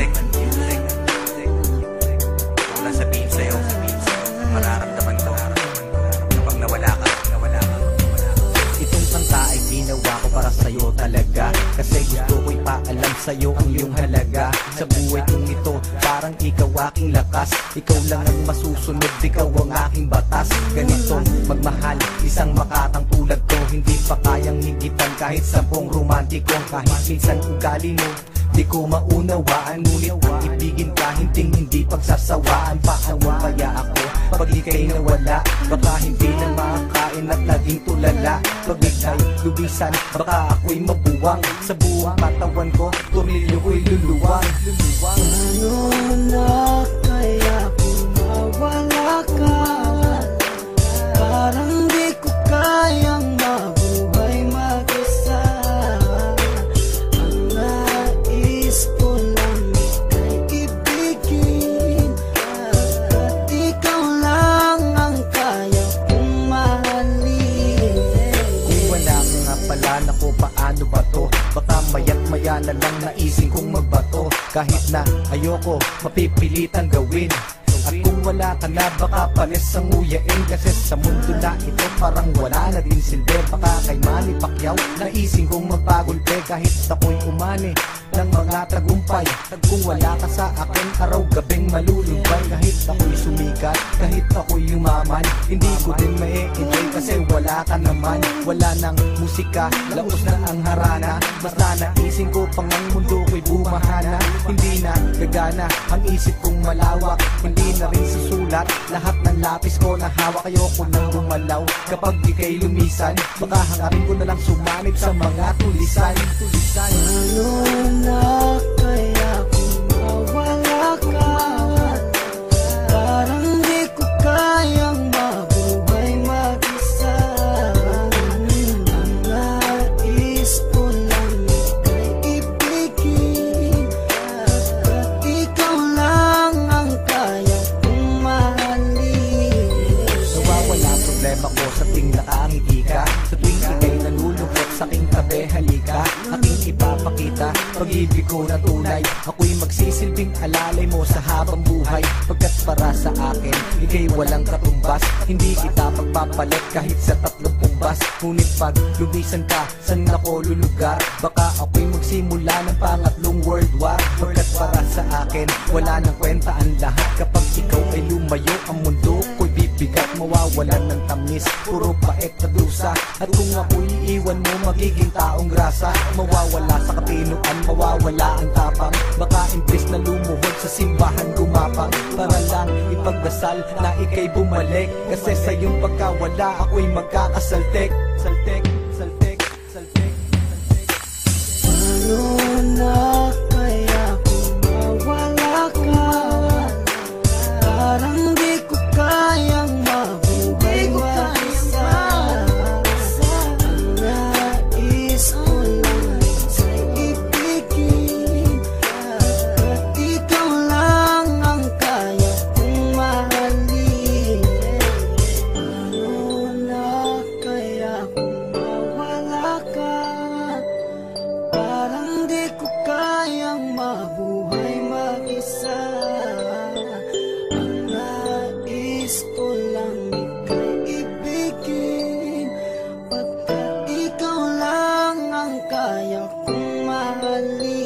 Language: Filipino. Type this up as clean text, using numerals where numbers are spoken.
music. Wala sabihin sa'yo, mararamdaman ko kapag nawala ka. Itong kanta ay ginawa ko para sa'yo talaga, kasi gusto ko'y paalam sa'yo ang iyong halaga. Sa buhay kong ito, parang ikaw aking lakas. Ikaw lang ang masusunod, ikaw ang aking batas. Ganitong magmahal, isang makatang tulad ko, hindi pa kayang higitan kahit 10 romantiko. Kahit minsan ugali mo di ko maunawaan, ngunit ang ibigin ka hindi pagsasawaan. Paano kaya ako pag ika'y nawala? Baka hindi na makakain at laging tulala. Pag ika'y lubisan, baka ako'y mabuwang. Sa buong katawan ko, tornilyo ko'y luluwang. Ano na kaya kung mawala ka? Parang di ko kayang mabuhay mag-isa. Ang nais ko lang ika'y ibigin, at ikaw lang ang kaya kong mahalin. Kung wala ka nga pala, naku paano ba to? Baka maya't maya na lang naising kong magbato. Kahit na ayoko, mapipilitan gawin. At kung wala ka na, baka panis ang nguyain. Kasi sa mundo na ito, parang wala na din silbi. Baka kay Manny Pacquiao, naising kong magpagulpe. Kahit ako'y umani ng mga tagumpay, at kung wala ka sa akin, araw-gabing malulumbay. Kahit ako'y sumikat, kahit ako'y yumaman, hindi ko din ma-enjoy kasi wala ka naman. Wala nang musika, laos na ang harana. Basta naising ko pang ang mundo ko'y bumahana. Hindi na gagana ang isip kong malawak, hindi na rin susulat lahat ng lapis ko na hawak. Ayoko nang gumalaw kapag ika'y lumisan, baka hangarin ko na lang sumanib sa mga tulisan. Ano na kaya kung mawala ka? Parang di ko kayang mabuhay mag-isa. Ang nais ko lang ika'y ibigin, at ikaw lang ang kaya kong mahalin. Nawawala problema ko sa tuwing nakangiti ka, sa tuwing ika'y nalulungkot sa aking tabi, halika. Aking ipapakita pag-ibig ko na tunay. Ako'y magsisilbing alalay mo sa habang buhay, pagkat para sa akin ika'y walang katumbas. Hindi kita pagpapalit kahit sa 30 bas. Ngunit pag lumisan ka, saan ako lulugar? Baka ako'y magsimula ng pangatlong world war. Pagkat para sa akin wala nang kwenta ang lahat. Kapag ikaw ay lumayo, ang mundo ko'y bibigat. Mawawalan ng tamis, puro pait na dusa. At kung ako'y iiwan mo, magiging taong grasa. Mawawala sa katinuan, mawawala ang tapang. Baka imbes na lumuhod sa simbahan gumapang, para lang ipagdasal na ika'y bumalik. Kasi sa iyong pagkawala, ako'y magkakasaltek. Saltek, saltek, saltek, saltek. Ano na kaya kung mawala ka? Parang di ko kayang mabuhay mag-isa. Ang nais ko lang ika'y ibigin, at ikaw lang ang kaya kong mahalin. Ano na kaya kung mawala ka? Parang di ko kayang mabuhay mag-isa. Ang nais ko lang ika'y ibigin, pagkat ikaw lang ang kaya kong mahalin.